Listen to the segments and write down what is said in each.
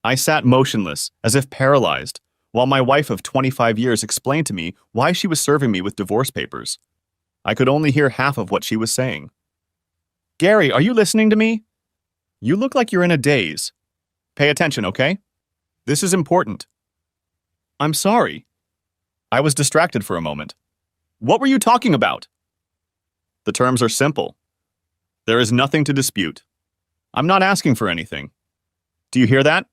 I sat motionless, as if paralyzed, while my wife of 25 years explained to me why she was serving me with divorce papers. I could only hear half of what she was saying. Gary, are you listening to me? You look like you're in a daze. Pay attention, okay? This is important. I'm sorry. I was distracted for a moment. What were you talking about? The terms are simple. There is nothing to dispute. I'm not asking for anything. Do you hear that?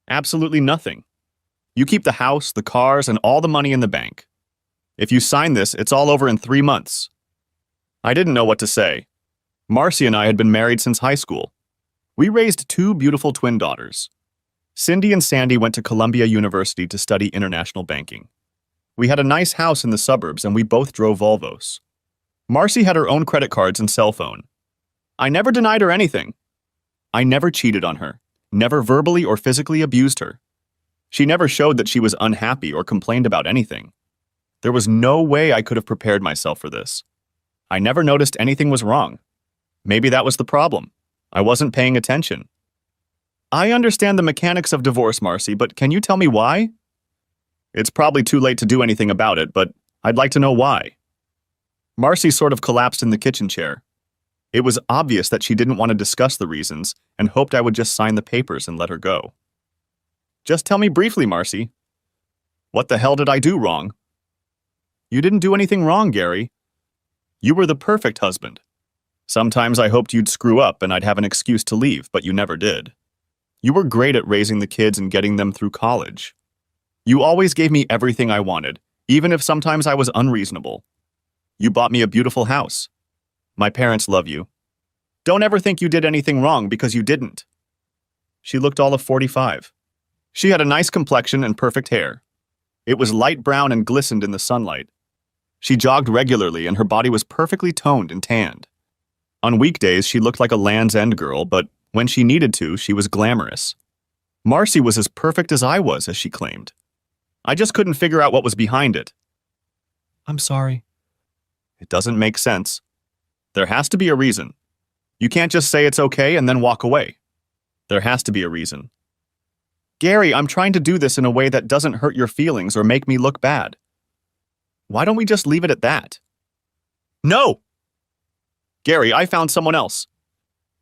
Absolutely nothing. You keep the house, the cars, and all the money in the bank. If you sign this, it's all over in 3 months. I didn't know what to say. Marcy and I had been married since high school. We raised 2 beautiful twin daughters. Cindy and Sandy went to Columbia University to study international banking. We had a nice house in the suburbs and we both drove Volvos. Marcy had her own credit cards and cell phone. I never denied her anything. I never cheated on her, never verbally or physically abused her. She never showed that she was unhappy or complained about anything. There was no way I could have prepared myself for this. I never noticed anything was wrong. Maybe that was the problem. I wasn't paying attention. I understand the mechanics of divorce, Marcy, but can you tell me why? It's probably too late to do anything about it, but I'd like to know why. Marcy sort of collapsed in the kitchen chair. It was obvious that she didn't want to discuss the reasons and hoped I would just sign the papers and let her go. Just tell me briefly, Marcy. What the hell did I do wrong? You didn't do anything wrong, Gary. You were the perfect husband. Sometimes I hoped you'd screw up and I'd have an excuse to leave, but you never did. You were great at raising the kids and getting them through college. You always gave me everything I wanted, even if sometimes I was unreasonable. You bought me a beautiful house. My parents love you. Don't ever think you did anything wrong because you didn't. She looked all of 45. She had a nice complexion and perfect hair. It was light brown and glistened in the sunlight. She jogged regularly and her body was perfectly toned and tanned. On weekdays, she looked like a Land's End girl, but when she needed to, she was glamorous. Marcy was as perfect as I was, as she claimed. I just couldn't figure out what was behind it. I'm sorry. It doesn't make sense. There has to be a reason. You can't just say it's okay and then walk away. There has to be a reason. Gary, I'm trying to do this in a way that doesn't hurt your feelings or make me look bad. Why don't we just leave it at that? No! Gary, I found someone else.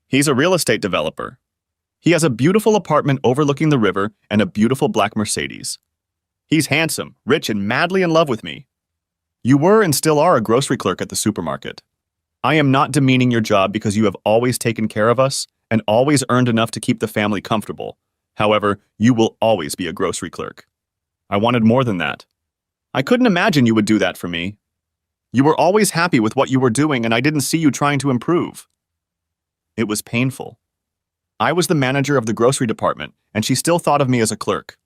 He's a real estate developer. He has a beautiful apartment overlooking the river and a beautiful black Mercedes. He's handsome, rich, and madly in love with me. You were and still are a grocery clerk at the supermarket. I am not demeaning your job because you have always taken care of us and always earned enough to keep the family comfortable. However, you will always be a grocery clerk. I wanted more than that. I couldn't imagine you would do that for me. You were always happy with what you were doing and I didn't see you trying to improve. It was painful. I was the manager of the grocery department and she still thought of me as a clerk.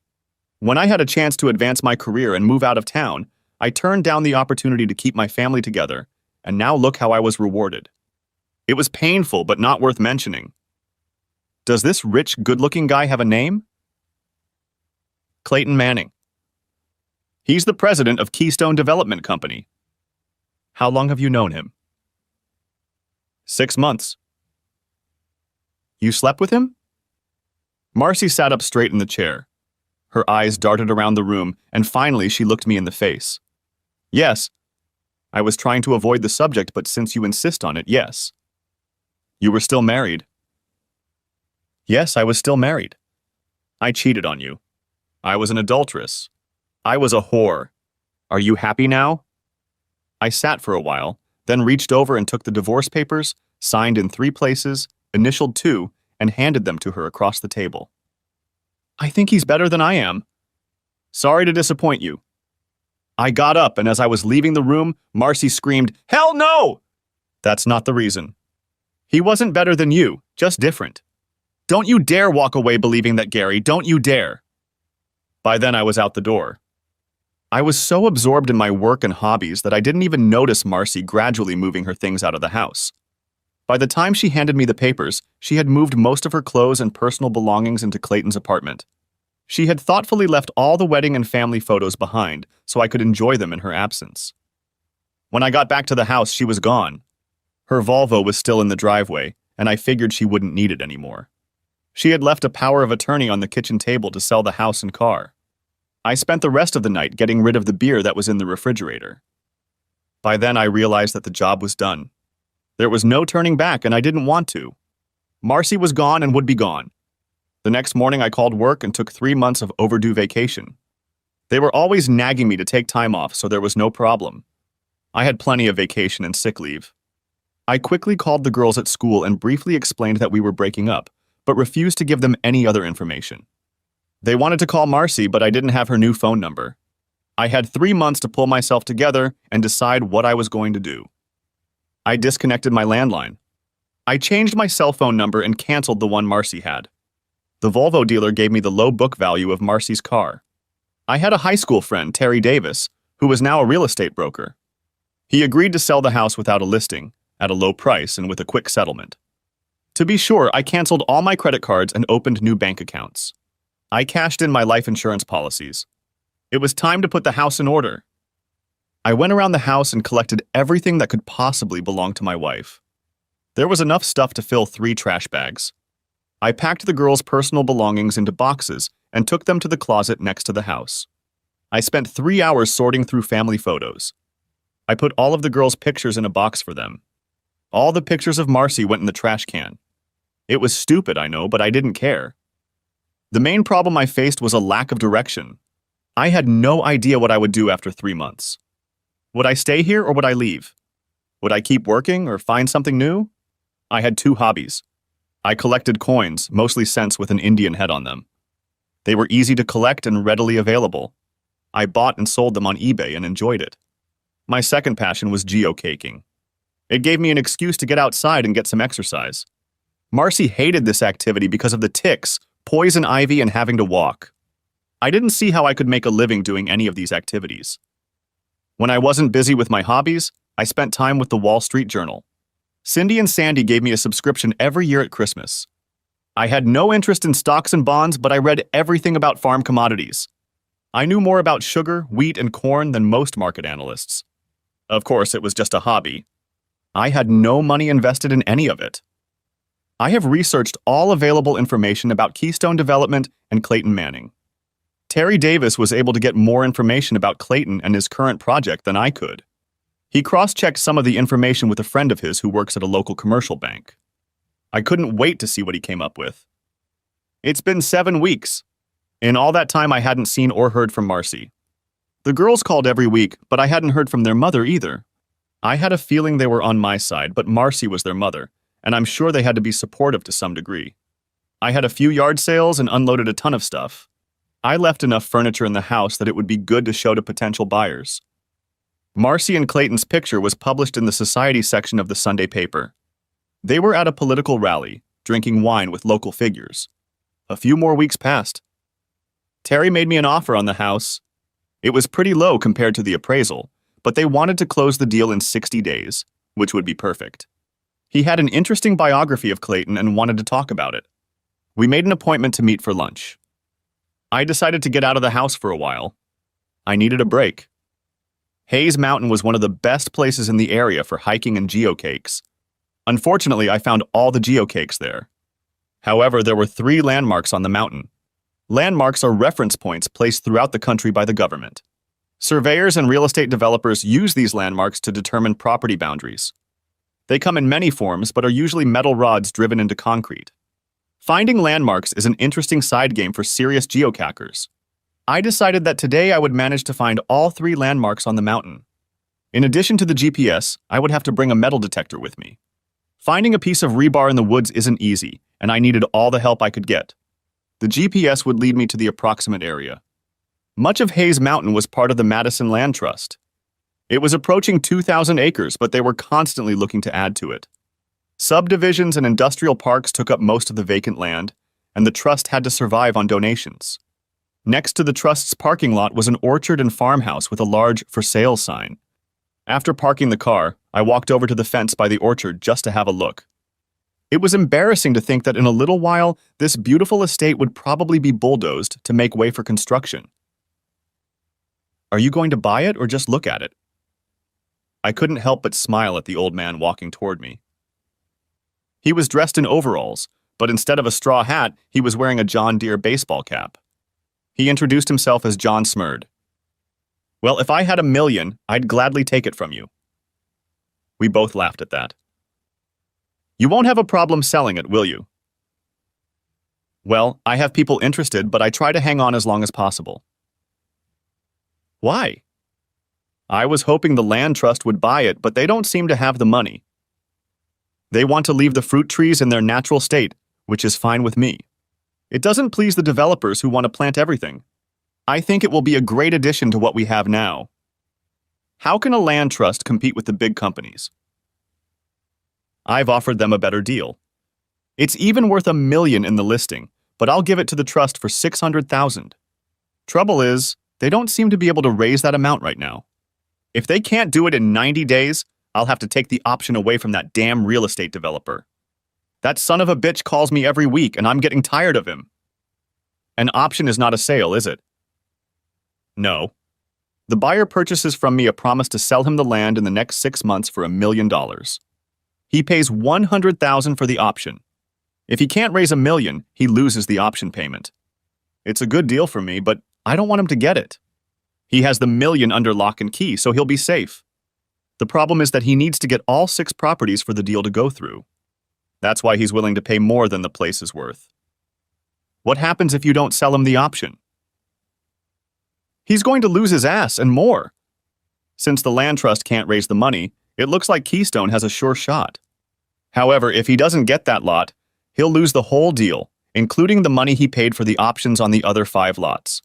When I had a chance to advance my career and move out of town, I turned down the opportunity to keep my family together, and now look how I was rewarded. It was painful but not worth mentioning. Does this rich, good-looking guy have a name? Clayton Manning. He's the president of Keystone Development Company. How long have you known him? 6 months. You slept with him? Marcy sat up straight in the chair. Her eyes darted around the room, and finally she looked me in the face. Yes. I was trying to avoid the subject, but since you insist on it, yes. You were still married. Yes, I was still married. I cheated on you. I was an adulteress. I was a whore. Are you happy now? I sat for a while, then reached over and took the divorce papers, signed in 3 places, initialed 2, and handed them to her across the table. I think he's better than I am. Sorry to disappoint you. I got up, and as I was leaving the room, Marcy screamed, "Hell no!" That's not the reason. He wasn't better than you, just different. Don't you dare walk away believing that, Gary. Don't you dare. By then, I was out the door. I was so absorbed in my work and hobbies that I didn't even notice Marcy gradually moving her things out of the house. By the time she handed me the papers, she had moved most of her clothes and personal belongings into Clayton's apartment. She had thoughtfully left all the wedding and family photos behind so I could enjoy them in her absence. When I got back to the house, she was gone. Her Volvo was still in the driveway, and I figured she wouldn't need it anymore. She had left a power of attorney on the kitchen table to sell the house and car. I spent the rest of the night getting rid of the beer that was in the refrigerator. By then, I realized that the job was done. There was no turning back, and I didn't want to. Marcy was gone and would be gone. The next morning, I called work and took 3 months of overdue vacation. They were always nagging me to take time off, so there was no problem. I had plenty of vacation and sick leave. I quickly called the girls at school and briefly explained that we were breaking up, but refused to give them any other information. They wanted to call Marcy, but I didn't have her new phone number. I had 3 months to pull myself together and decide what I was going to do. I disconnected my landline. I changed my cell phone number and canceled the one Marcy had. The Volvo dealer gave me the low book value of Marcy's car. I had a high school friend, Terry Davis, who was now a real estate broker. He agreed to sell the house without a listing, at a low price and with a quick settlement. To be sure, I canceled all my credit cards and opened new bank accounts. I cashed in my life insurance policies. It was time to put the house in order. I went around the house and collected everything that could possibly belong to my wife. There was enough stuff to fill 3 trash bags. I packed the girls' personal belongings into boxes and took them to the closet next to the house. I spent 3 hours sorting through family photos. I put all of the girls' pictures in a box for them. All the pictures of Marcy went in the trash can. It was stupid, I know, but I didn't care. The main problem I faced was a lack of direction. I had no idea what I would do after 3 months. Would I stay here or would I leave? Would I keep working or find something new? I had 2 hobbies. I collected coins, mostly cents with an Indian head on them. They were easy to collect and readily available. I bought and sold them on eBay and enjoyed it. My second passion was geocaking. It gave me an excuse to get outside and get some exercise. Marcy hated this activity because of the ticks, poison ivy, and having to walk. I didn't see how I could make a living doing any of these activities. When I wasn't busy with my hobbies, I spent time with the Wall Street Journal. Cindy and Sandy gave me a subscription every year at Christmas. I had no interest in stocks and bonds, but I read everything about farm commodities. I knew more about sugar, wheat, and corn than most market analysts. Of course, it was just a hobby. I had no money invested in any of it. I have researched all available information about Keystone Development and Clayton Manning. Terry Davis was able to get more information about Clayton and his current project than I could. He cross-checked some of the information with a friend of his who works at a local commercial bank. I couldn't wait to see what he came up with. It's been 7 weeks. In all that time, I hadn't seen or heard from Marcy. The girls called every week, but I hadn't heard from their mother either. I had a feeling they were on my side, but Marcy was their mother, and I'm sure they had to be supportive to some degree. I had a few yard sales and unloaded a ton of stuff. I left enough furniture in the house that it would be good to show to potential buyers. Marcy and Clayton's picture was published in the society section of the Sunday paper. They were at a political rally, drinking wine with local figures. A few more weeks passed. Terry made me an offer on the house. It was pretty low compared to the appraisal, but they wanted to close the deal in 60 days, which would be perfect. He had an interesting biography of Clayton and wanted to talk about it. We made an appointment to meet for lunch. I decided to get out of the house for a while. I needed a break. Hayes Mountain was one of the best places in the area for hiking and geocakes. Unfortunately, I found all the geocakes there. However, there were 3 landmarks on the mountain. Landmarks are reference points placed throughout the country by the government. Surveyors and real estate developers use these landmarks to determine property boundaries. They come in many forms, but are usually metal rods driven into concrete. Finding landmarks is an interesting side game for serious geocackers. I decided that today I would manage to find all 3 landmarks on the mountain. In addition to the GPS, I would have to bring a metal detector with me. Finding a piece of rebar in the woods isn't easy, and I needed all the help I could get. The GPS would lead me to the approximate area. Much of Hayes Mountain was part of the Madison Land Trust. It was approaching 2,000 acres, but they were constantly looking to add to it. Subdivisions and industrial parks took up most of the vacant land, and the trust had to survive on donations. Next to the trust's parking lot was an orchard and farmhouse with a large "For Sale" sign. After parking the car, I walked over to the fence by the orchard just to have a look. It was embarrassing to think that in a little while, this beautiful estate would probably be bulldozed to make way for construction. Are you going to buy it or just look at it? I couldn't help but smile at the old man walking toward me. He was dressed in overalls, but instead of a straw hat, he was wearing a John Deere baseball cap. He introduced himself as John Smurd. Well, if I had $1 million, I'd gladly take it from you. We both laughed at that. You won't have a problem selling it, will you? Well, I have people interested, but I try to hang on as long as possible. Why? I was hoping the land trust would buy it, but they don't seem to have the money. They want to leave the fruit trees in their natural state, which is fine with me. It doesn't please the developers who want to plant everything. I think it will be a great addition to what we have now. How can a land trust compete with the big companies? I've offered them a better deal. It's even worth $1 million in the listing, but I'll give it to the trust for $600,000. Trouble is, they don't seem to be able to raise that amount right now. If they can't do it in 90 days, I'll have to take the option away from that damn real estate developer. That son of a bitch calls me every week, and I'm getting tired of him. An option is not a sale, is it? No. The buyer purchases from me a promise to sell him the land in the next 6 months for $1 million. He pays $100,000 for the option. If he can't raise $1 million, he loses the option payment. It's a good deal for me, but I don't want him to get it. He has the $1 million under lock and key, so he'll be safe. The problem is that he needs to get all 6 properties for the deal to go through. That's why he's willing to pay more than the place is worth. What happens if you don't sell him the option? He's going to lose his ass and more. Since the land trust can't raise the money, it looks like Keystone has a sure shot. However, if he doesn't get that lot, he'll lose the whole deal, including the money he paid for the options on the other 5 lots.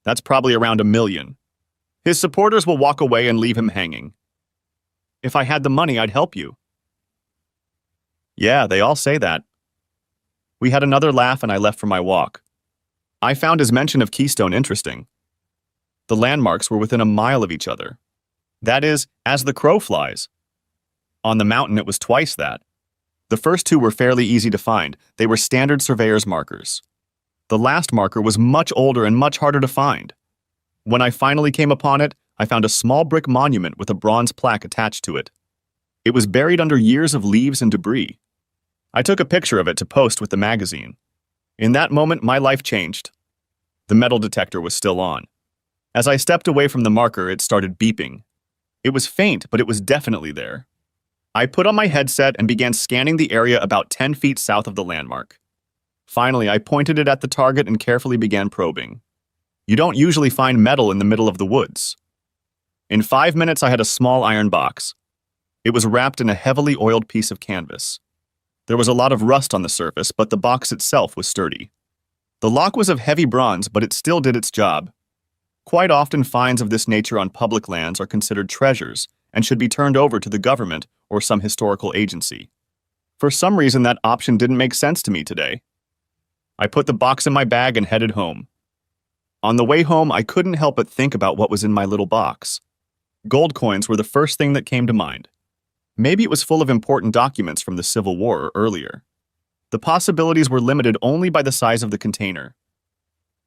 That's probably around $1 million. His supporters will walk away and leave him hanging. If I had the money, I'd help you. Yeah, they all say that. We had another laugh and I left for my walk. I found his mention of Keystone interesting. The landmarks were within a mile of each other. That is, as the crow flies. On the mountain, it was twice that. The first 2 were fairly easy to find. They were standard surveyor's markers. The last marker was much older and much harder to find. When I finally came upon it, I found a small brick monument with a bronze plaque attached to it. It was buried under years of leaves and debris. I took a picture of it to post with the magazine. In that moment, my life changed. The metal detector was still on. As I stepped away from the marker, it started beeping. It was faint, but it was definitely there. I put on my headset and began scanning the area about 10 feet south of the landmark. Finally, I pointed it at the target and carefully began probing. You don't usually find metal in the middle of the woods. In 5 minutes, I had a small iron box. It was wrapped in a heavily oiled piece of canvas. There was a lot of rust on the surface, but the box itself was sturdy. The lock was of heavy bronze, but it still did its job. Quite often, finds of this nature on public lands are considered treasures and should be turned over to the government or some historical agency. For some reason, that option didn't make sense to me today. I put the box in my bag and headed home. On the way home, I couldn't help but think about what was in my little box. Gold coins were the first thing that came to mind. Maybe it was full of important documents from the Civil War or earlier. The possibilities were limited only by the size of the container.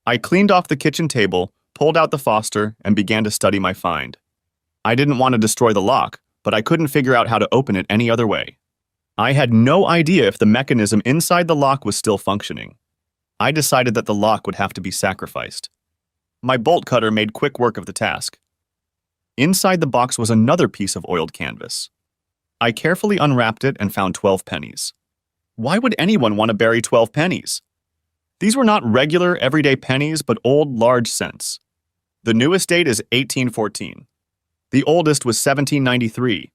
I cleaned off the kitchen table, pulled out the Foster, and began to study my find. I didn't want to destroy the lock, but I couldn't figure out how to open it any other way. I had no idea if the mechanism inside the lock was still functioning. I decided that the lock would have to be sacrificed. My bolt cutter made quick work of the task. Inside the box was another piece of oiled canvas. I carefully unwrapped it and found 12 pennies. Why would anyone want to bury 12 pennies? These were not regular, everyday pennies, but old, large cents. The newest date is 1814. The oldest was 1793.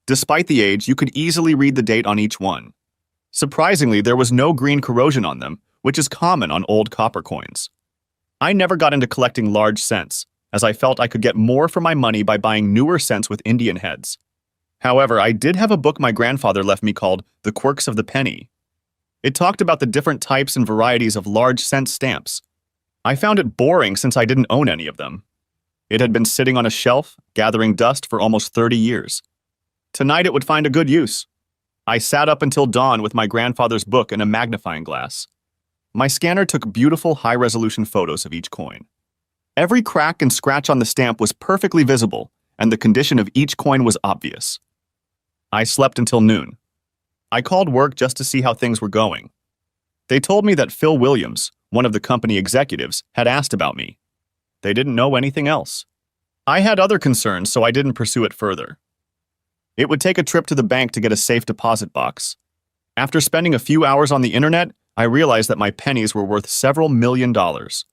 Despite the age, you could easily read the date on each one. Surprisingly, there was no green corrosion on them, which is common on old copper coins. I never got into collecting large cents, as I felt I could get more for my money by buying newer cents with Indian heads. However, I did have a book my grandfather left me called The Quirks of the Penny. It talked about the different types and varieties of large cent stamps. I found it boring since I didn't own any of them. It had been sitting on a shelf, gathering dust for almost 30 years. Tonight it would find a good use. I sat up until dawn with my grandfather's book and a magnifying glass. My scanner took beautiful high-resolution photos of each coin. Every crack and scratch on the stamp was perfectly visible, and the condition of each coin was obvious. I slept until noon. I called work just to see how things were going. They told me that Phil Williams, one of the company executives, had asked about me. They didn't know anything else. I had other concerns, so I didn't pursue it further. It would take a trip to the bank to get a safe deposit box. After spending a few hours on the internet, I realized that my pennies were worth several $1,000,000.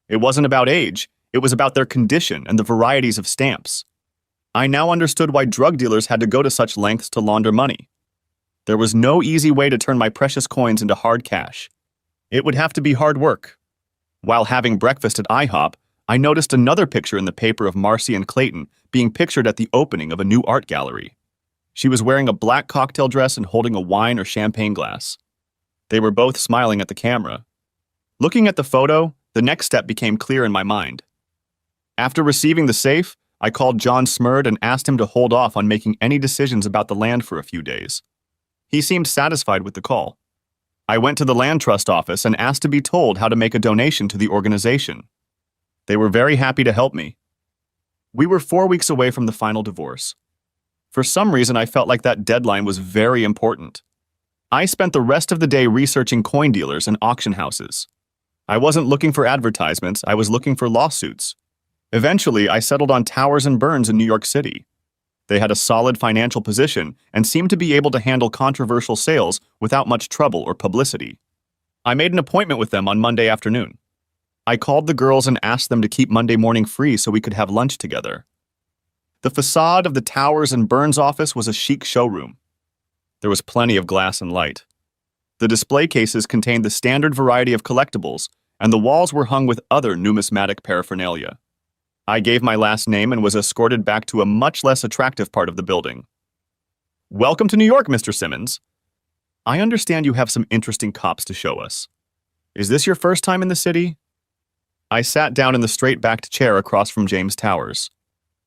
It wasn't about age, it was about their condition and the varieties of stamps. I now understood why drug dealers had to go to such lengths to launder money. There was no easy way to turn my precious coins into hard cash. It would have to be hard work. While having breakfast at IHOP, I noticed another picture in the paper of Marcy and Clayton being pictured at the opening of a new art gallery. She was wearing a black cocktail dress and holding a wine or champagne glass. They were both smiling at the camera. Looking at the photo, the next step became clear in my mind. After receiving the safe, I called John Smurd and asked him to hold off on making any decisions about the land for a few days. He seemed satisfied with the call. I went to the land trust office and asked to be told how to make a donation to the organization. They were very happy to help me. We were 4 weeks away from the final divorce. For some reason, I felt like that deadline was very important. I spent the rest of the day researching coin dealers and auction houses. I wasn't looking for advertisements, I was looking for lawsuits. Eventually, I settled on Towers and Burns in New York City. They had a solid financial position and seemed to be able to handle controversial sales without much trouble or publicity. I made an appointment with them on Monday afternoon. I called the girls and asked them to keep Monday morning free so we could have lunch together. The facade of the Towers and Burns office was a chic showroom. There was plenty of glass and light. The display cases contained the standard variety of collectibles, and the walls were hung with other numismatic paraphernalia. I gave my last name and was escorted back to a much less attractive part of the building. "Welcome to New York, Mr. Simmons. I understand you have some interesting cops to show us. Is this your first time in the city?" I sat down in the straight-backed chair across from James Towers.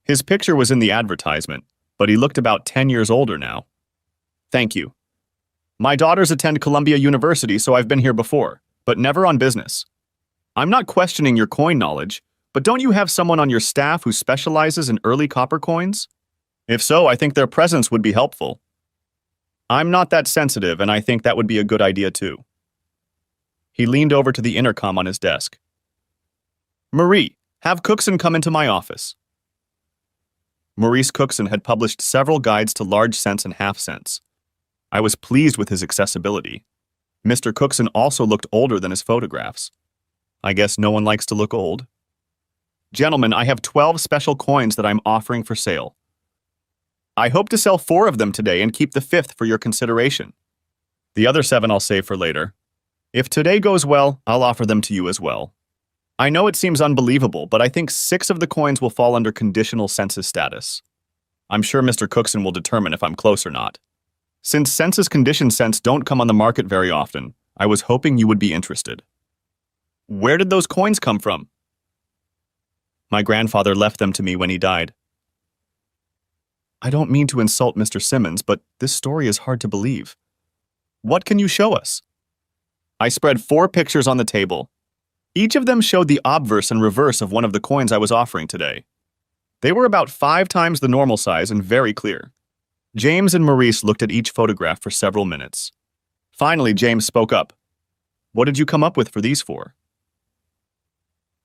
His picture was in the advertisement, but he looked about 10 years older now. "Thank you. My daughters attend Columbia University, so I've been here before, but never on business. I'm not questioning your coin knowledge, but don't you have someone on your staff who specializes in early copper coins? If so, I think their presence would be helpful. I'm not that sensitive, and I think that would be a good idea too." He leaned over to the intercom on his desk. "Marie, have Cookson come into my office." Maurice Cookson had published several guides to large cents and half cents. I was pleased with his accessibility. Mr. Cookson also looked older than his photographs. I guess no one likes to look old. "Gentlemen, I have 12 special coins that I'm offering for sale. I hope to sell 4 of them today and keep the 5th for your consideration. The other 7 I'll save for later. If today goes well, I'll offer them to you as well. I know it seems unbelievable, but I think 6 of the coins will fall under conditional census status. I'm sure Mr. Cookson will determine if I'm close or not. Since census condition cents don't come on the market very often, I was hoping you would be interested." "Where did those coins come from?" "My grandfather left them to me when he died." "I don't mean to insult Mr. Simmons, but this story is hard to believe. What can you show us?" I spread 4 pictures on the table. Each of them showed the obverse and reverse of one of the coins I was offering today. They were about 5 times the normal size and very clear. James and Maurice looked at each photograph for several minutes. Finally, James spoke up. "What did you come up with for these 4?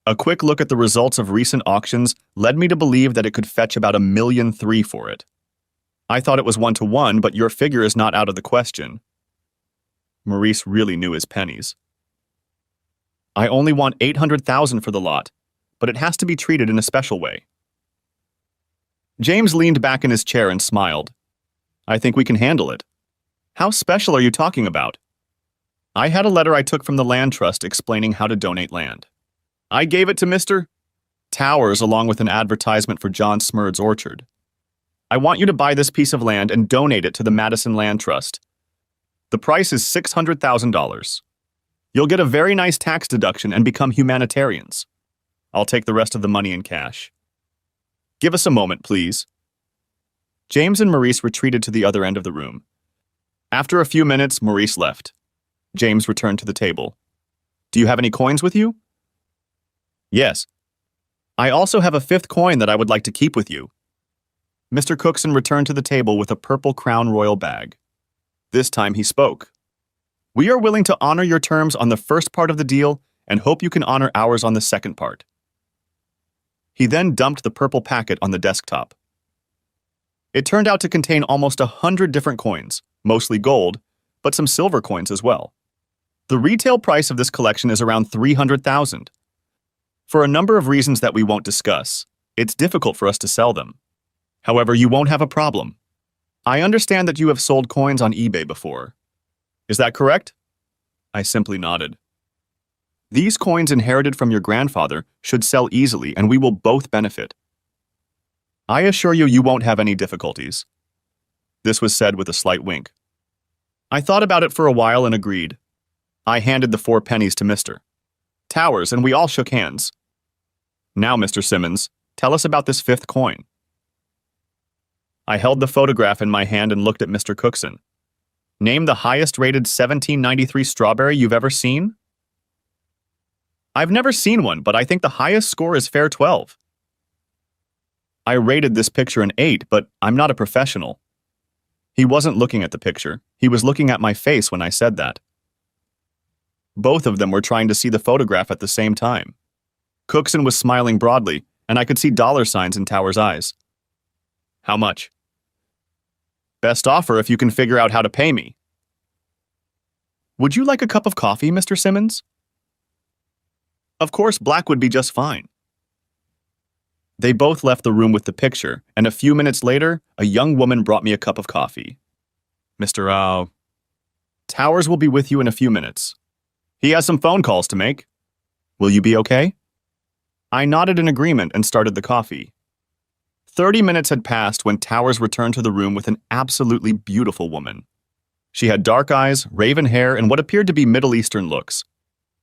A quick look at the results of recent auctions led me to believe that it could fetch about $1.3 million for it. I thought it was 1-to-1, but your figure is not out of the question." Maurice really knew his pennies. "I only want $800,000 for the lot, but it has to be treated in a special way." James leaned back in his chair and smiled. "I think we can handle it. How special are you talking about?" I had a letter I took from the land trust explaining how to donate land. I gave it to Mr. Towers along with an advertisement for John Smurd's orchard. "I want you to buy this piece of land and donate it to the Madison Land Trust. The price is $600,000. You'll get a very nice tax deduction and become humanitarians. I'll take the rest of the money in cash. Give us a moment, please." James and Maurice retreated to the other end of the room. After a few minutes, Maurice left. James returned to the table. "Do you have any coins with you?" "Yes. I also have a 5th coin that I would like to keep with you." Mr. Cookson returned to the table with a purple Crown Royal bag. This time he spoke. We are willing to honor your terms on the first part of the deal and hope you can honor ours on the second part. He then dumped the purple packet on the desktop. It turned out to contain almost 100 different coins, mostly gold, but some silver coins as well. The retail price of this collection is around $300,000. For a number of reasons that we won't discuss, it's difficult for us to sell them. However, you won't have a problem. I understand that you have sold coins on eBay before. Is that correct? I simply nodded. These coins inherited from your grandfather should sell easily and we will both benefit. I assure you, you won't have any difficulties. This was said with a slight wink. I thought about it for a while and agreed. I handed the 4 pennies to Mr. Towers and we all shook hands. Now, Mr. Simmons, tell us about this 5th coin. I held the photograph in my hand and looked at Mr. Cookson. Name the highest rated 1793 strawberry you've ever seen? I've never seen one, but I think the highest score is fair 12. I rated this picture an 8, but I'm not a professional. He wasn't looking at the picture. He was looking at my face when I said that. Both of them were trying to see the photograph at the same time. Cookson was smiling broadly, and I could see dollar signs in Towers' eyes. How much? Best offer if you can figure out how to pay me. Would you like a cup of coffee, Mr. Simmons? Of course, black would be just fine. They both left the room with the picture, and a few minutes later, a young woman brought me a cup of coffee. Mr. Towers will be with you in a few minutes. He has some phone calls to make. Will you be okay? I nodded in agreement and started the coffee. 30 minutes had passed when Towers returned to the room with an absolutely beautiful woman. She had dark eyes, raven hair, and what appeared to be Middle Eastern looks.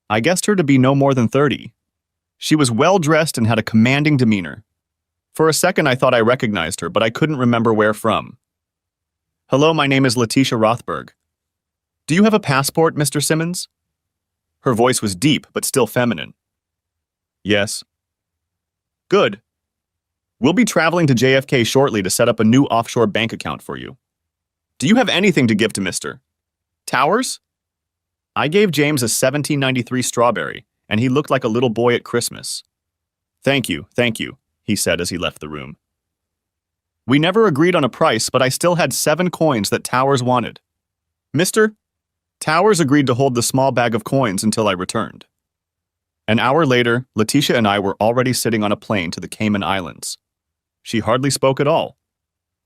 I guessed her to be no more than 30. She was well-dressed and had a commanding demeanor. For a second, I thought I recognized her, but I couldn't remember where from. Hello, my name is Letitia Rothberg. Do you have a passport, Mr. Simmons? Her voice was deep, but still feminine. Yes. Good. We'll be traveling to JFK shortly to set up a new offshore bank account for you. Do you have anything to give to Mr. Towers? I gave James a 1793 strawberry, and he looked like a little boy at Christmas. Thank you, he said as he left the room. We never agreed on a price, but I still had 7 coins that Towers wanted. Mr. Towers agreed to hold the small bag of coins until I returned. An hour later, Letitia and I were already sitting on a plane to the Cayman Islands. She hardly spoke at all.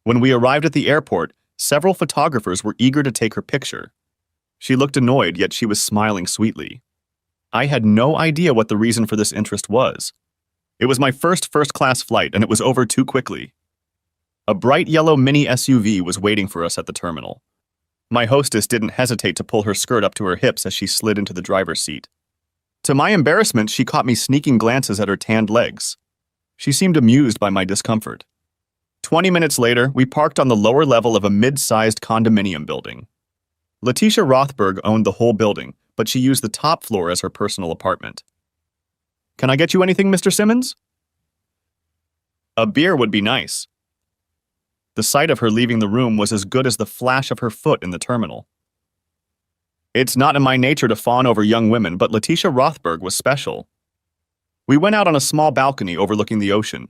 When we arrived at the airport, several photographers were eager to take her picture. She looked annoyed, yet she was smiling sweetly. I had no idea what the reason for this interest was. It was my first-class flight, and it was over too quickly. A bright yellow mini SUV was waiting for us at the terminal. My hostess didn't hesitate to pull her skirt up to her hips as she slid into the driver's seat. To my embarrassment, she caught me sneaking glances at her tanned legs. She seemed amused by my discomfort. 20 minutes later, we parked on the lower level of a mid-sized condominium building. Letitia Rothberg owned the whole building, but she used the top floor as her personal apartment. Can I get you anything, Mr. Simmons? A beer would be nice. The sight of her leaving the room was as good as the flash of her foot in the terminal. It's not in my nature to fawn over young women, but Letitia Rothberg was special. We went out on a small balcony overlooking the ocean.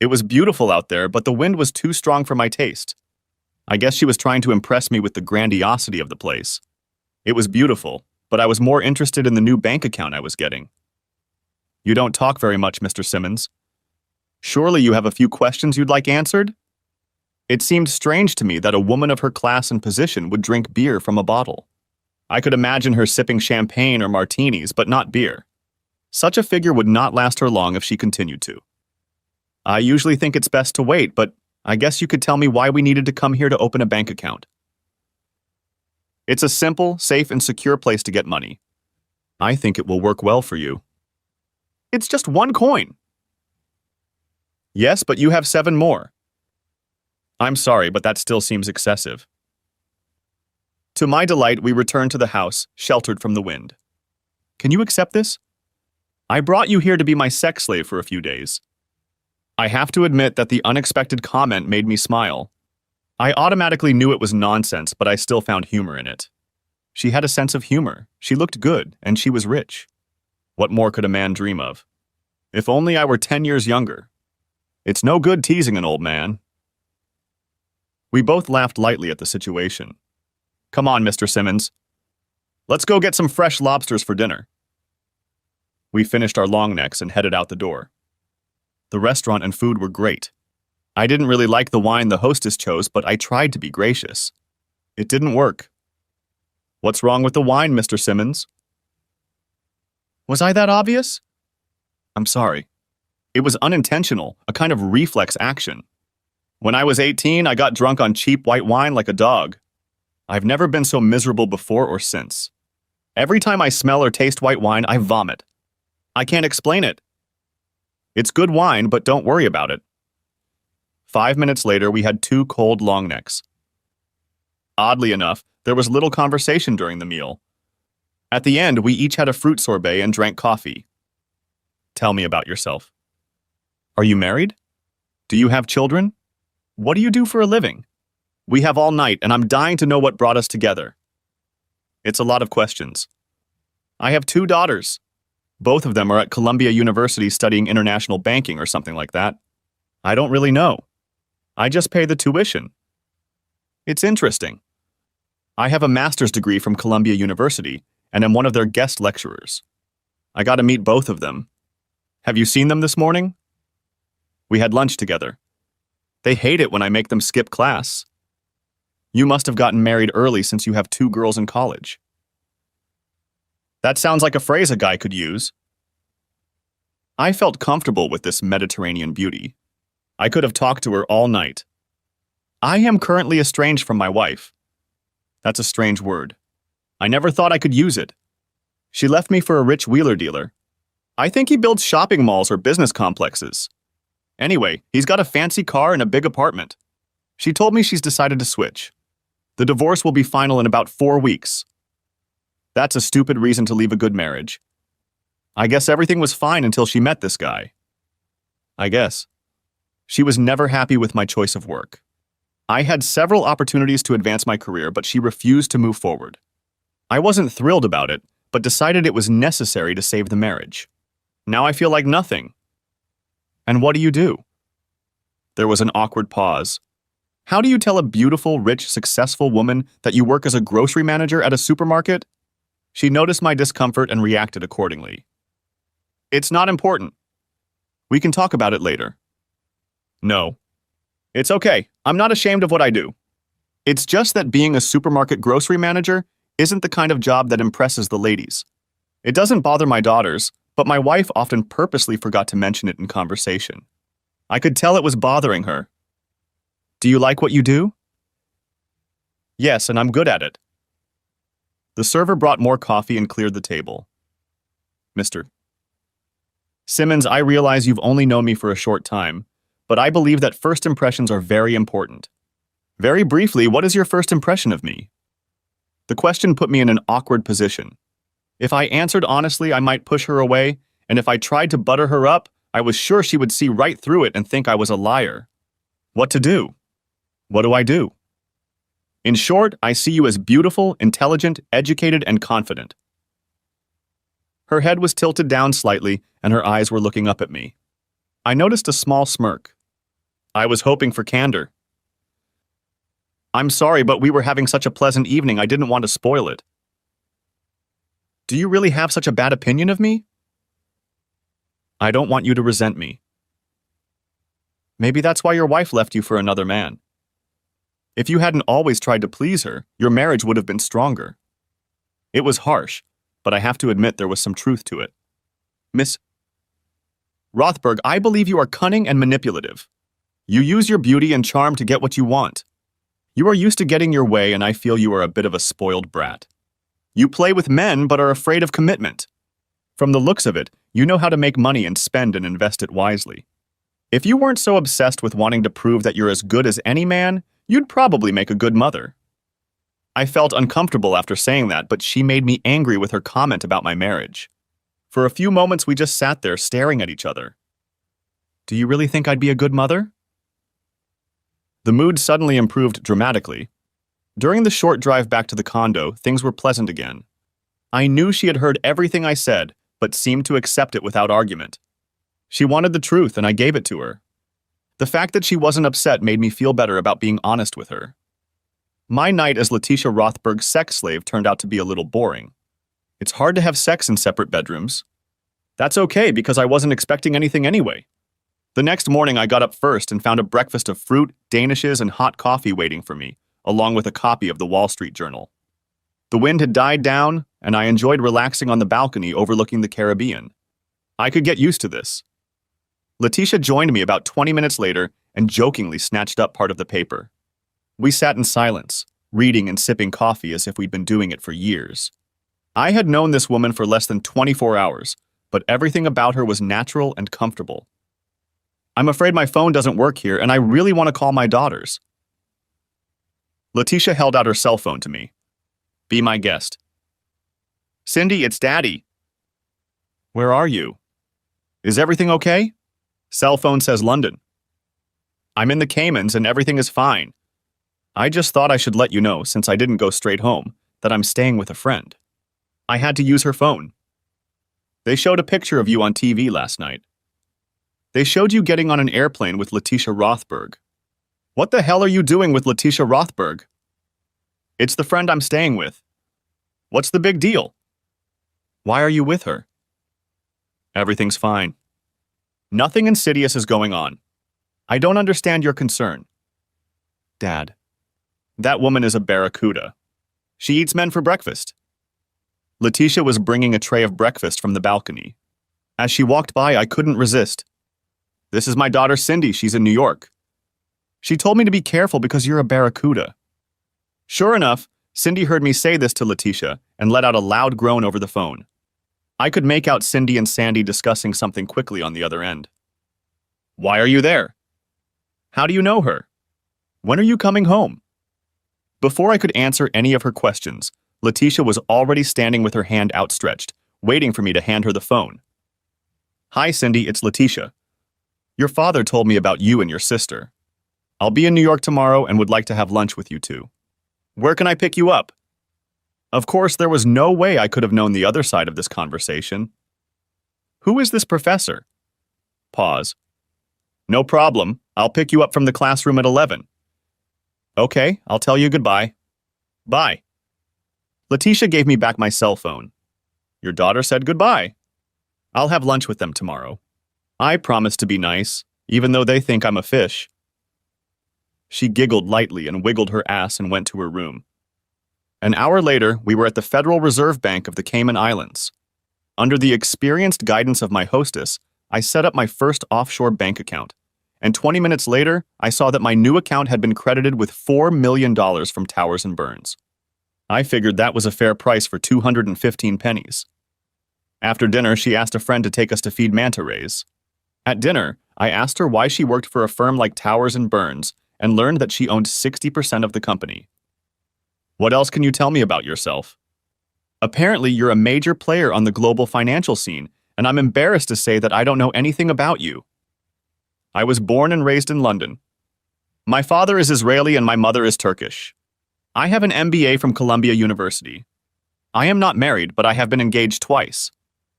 It was beautiful out there, but the wind was too strong for my taste. I guess she was trying to impress me with the grandiosity of the place. It was beautiful, but I was more interested in the new bank account I was getting. You don't talk very much, Mr. Simmons. Surely you have a few questions you'd like answered? It seemed strange to me that a woman of her class and position would drink beer from a bottle. I could imagine her sipping champagne or martinis, but not beer. Such a figure would not last her long if she continued to. I usually think it's best to wait, but I guess you could tell me why we needed to come here to open a bank account. It's a simple, safe, and secure place to get money. I think it will work well for you. It's just 1 coin. Yes, but you have 7 more. I'm sorry, but that still seems excessive. To my delight, we returned to the house, sheltered from the wind. Can you accept this? I brought you here to be my sex slave for a few days. I have to admit that the unexpected comment made me smile. I automatically knew it was nonsense, but I still found humor in it. She had a sense of humor, she looked good, and she was rich. What more could a man dream of? If only I were 10 years younger. It's no good teasing an old man. We both laughed lightly at the situation. Come on, Mr. Simmons. Let's go get some fresh lobsters for dinner. We finished our long necks and headed out the door. The restaurant and food were great. I didn't really like the wine the hostess chose, but I tried to be gracious. It didn't work. What's wrong with the wine, Mr. Simmons? Was I that obvious? I'm sorry. It was unintentional, a kind of reflex action. When I was 18, I got drunk on cheap white wine like a dog. I've never been so miserable before or since. Every time I smell or taste white wine, I vomit. I can't explain it. It's good wine, but don't worry about it. 5 minutes later, we had 2 cold long necks. Oddly enough, there was little conversation during the meal. At the end, we each had a fruit sorbet and drank coffee. Tell me about yourself. Are you married? Do you have children? What do you do for a living? We have all night, and I'm dying to know what brought us together. It's a lot of questions. I have 2 daughters. Both of them are at Columbia University studying international banking or something like that. I don't really know. I just pay the tuition. It's interesting. I have a master's degree from Columbia University and am one of their guest lecturers. I got to meet both of them. Have you seen them this morning? We had lunch together. They hate it when I make them skip class. You must have gotten married early since you have 2 girls in college. That sounds like a phrase a guy could use. I felt comfortable with this Mediterranean beauty. I could have talked to her all night. I am currently estranged from my wife. That's a strange word. I never thought I could use it. She left me for a rich wheeler dealer. I think he builds shopping malls or business complexes. Anyway, he's got a fancy car and a big apartment. She told me she's decided to switch. The divorce will be final in about 4 weeks. That's a stupid reason to leave a good marriage. I guess everything was fine until she met this guy. I guess. She was never happy with my choice of work. I had several opportunities to advance my career, but she refused to move forward. I wasn't thrilled about it, but decided it was necessary to save the marriage. Now I feel like nothing. And what do you do? There was an awkward pause. How do you tell a beautiful, rich, successful woman that you work as a grocery manager at a supermarket? She noticed my discomfort and reacted accordingly. It's not important. We can talk about it later. No. It's okay. I'm not ashamed of what I do. It's just that being a supermarket grocery manager isn't the kind of job that impresses the ladies. It doesn't bother my daughters, but my wife often purposely forgot to mention it in conversation. I could tell it was bothering her. Do you like what you do? Yes, and I'm good at it. The server brought more coffee and cleared the table. Mr. Simmons, I realize you've only known me for a short time, but I believe that first impressions are very important. Very briefly, what is your first impression of me? The question put me in an awkward position. If I answered honestly, I might push her away, and if I tried to butter her up, I was sure she would see right through it and think I was a liar. What to do? What do I do? In short, I see you as beautiful, intelligent, educated, and confident. Her head was tilted down slightly, and her eyes were looking up at me. I noticed a small smirk. I was hoping for candor. I'm sorry, but we were having such a pleasant evening, I didn't want to spoil it. Do you really have such a bad opinion of me? I don't want you to resent me. Maybe that's why your wife left you for another man. If you hadn't always tried to please her, your marriage would have been stronger. It was harsh, but I have to admit there was some truth to it. Miss Rothberg, I believe you are cunning and manipulative. You use your beauty and charm to get what you want. You are used to getting your way, and I feel you are a bit of a spoiled brat. You play with men, but are afraid of commitment. From the looks of it, you know how to make money and spend and invest it wisely. If you weren't so obsessed with wanting to prove that you're as good as any man, you'd probably make a good mother. I felt uncomfortable after saying that, but she made me angry with her comment about my marriage. For a few moments, we just sat there staring at each other. Do you really think I'd be a good mother? The mood suddenly improved dramatically. During the short drive back to the condo, things were pleasant again. I knew she had heard everything I said, but seemed to accept it without argument. She wanted the truth, and I gave it to her. The fact that she wasn't upset made me feel better about being honest with her. My night as Letitia Rothberg's sex slave turned out to be a little boring. It's hard to have sex in separate bedrooms. That's okay, because I wasn't expecting anything anyway. The next morning, I got up first and found a breakfast of fruit, danishes, and hot coffee waiting for me, along with a copy of the Wall Street Journal. The wind had died down, and I enjoyed relaxing on the balcony overlooking the Caribbean. I could get used to this. Letitia joined me about 20 minutes later and jokingly snatched up part of the paper. We sat in silence, reading and sipping coffee as if we'd been doing it for years. I had known this woman for less than 24 hours, but everything about her was natural and comfortable. I'm afraid my phone doesn't work here, and I really want to call my daughters. Letitia held out her cell phone to me. Be my guest. Cindy, it's Daddy. Where are you? Is everything okay? Cell phone says London. I'm in the Caymans and everything is fine. I just thought I should let you know, since I didn't go straight home, that I'm staying with a friend. I had to use her phone. They showed a picture of you on TV last night. They showed you getting on an airplane with Letitia Rothberg. What the hell are you doing with Letitia Rothberg? It's the friend I'm staying with. What's the big deal? Why are you with her? Everything's fine. Nothing insidious is going on. I don't understand your concern. Dad, that woman is a barracuda. She eats men for breakfast. Letitia was bringing a tray of breakfast from the balcony. As she walked by, I couldn't resist. This is my daughter Cindy. She's in New York. She told me to be careful because you're a barracuda. Sure enough, Cindy heard me say this to Letitia and let out a loud groan over the phone. I could make out Cindy and Sandy discussing something quickly on the other end. Why are you there? How do you know her? When are you coming home? Before I could answer any of her questions, Letitia was already standing with her hand outstretched, waiting for me to hand her the phone. Hi, Cindy, it's Letitia. Your father told me about you and your sister. I'll be in New York tomorrow and would like to have lunch with you two. Where can I pick you up? Of course, there was no way I could have known the other side of this conversation. Who is this professor? Pause. No problem. I'll pick you up from the classroom at 11. Okay, I'll tell you goodbye. Bye. Letitia gave me back my cell phone. Your daughter said goodbye. I'll have lunch with them tomorrow. I promise to be nice, even though they think I'm a fish. She giggled lightly and wiggled her ass and went to her room. An hour later, we were at the Federal Reserve Bank of the Cayman Islands. Under the experienced guidance of my hostess, I set up my first offshore bank account, and 20 minutes later, I saw that my new account had been credited with $4 million from Towers and Burns. I figured that was a fair price for 215 pennies. After dinner, she asked a friend to take us to feed manta rays. At dinner, I asked her why she worked for a firm like Towers and Burns and learned that she owned 60% of the company. What else can you tell me about yourself? Apparently, you're a major player on the global financial scene, and I'm embarrassed to say that I don't know anything about you. I was born and raised in London. My father is Israeli and my mother is Turkish. I have an MBA from Columbia University. I am not married, but I have been engaged twice.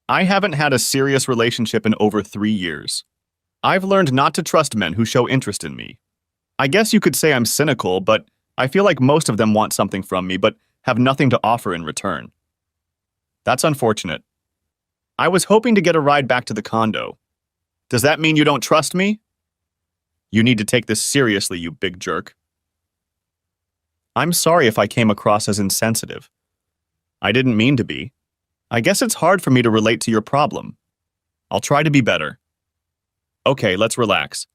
I haven't had a serious relationship in over 3 years. I've learned not to trust men who show interest in me. I guess you could say I'm cynical, but I feel like most of them want something from me, but have nothing to offer in return. That's unfortunate. I was hoping to get a ride back to the condo. Does that mean you don't trust me? You need to take this seriously, you big jerk. I'm sorry if I came across as insensitive. I didn't mean to be. I guess it's hard for me to relate to your problem. I'll try to be better. Okay, let's relax.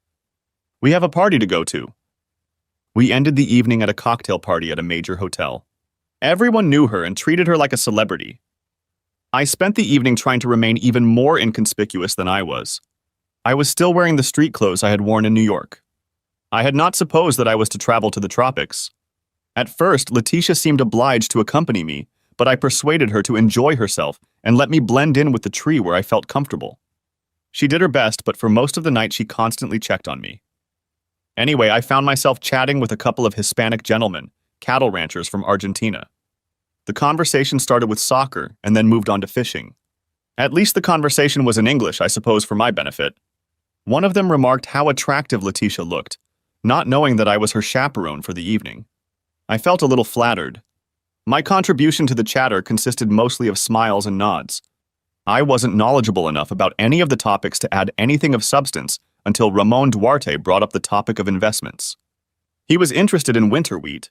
We have a party to go to. We ended the evening at a cocktail party at a major hotel. Everyone knew her and treated her like a celebrity. I spent the evening trying to remain even more inconspicuous than I was. I was still wearing the street clothes I had worn in New York. I had not supposed that I was to travel to the tropics. At first, Letitia seemed obliged to accompany me, but I persuaded her to enjoy herself and let me blend in with the tree where I felt comfortable. She did her best, but for most of the night she constantly checked on me. Anyway, I found myself chatting with a couple of Hispanic gentlemen, cattle ranchers from Argentina. The conversation started with soccer and then moved on to fishing. At least the conversation was in English, I suppose, for my benefit. One of them remarked how attractive Letitia looked, not knowing that I was her chaperone for the evening. I felt a little flattered. My contribution to the chatter consisted mostly of smiles and nods. I wasn't knowledgeable enough about any of the topics to add anything of substance until Ramon Duarte brought up the topic of investments. He was interested in winter wheat.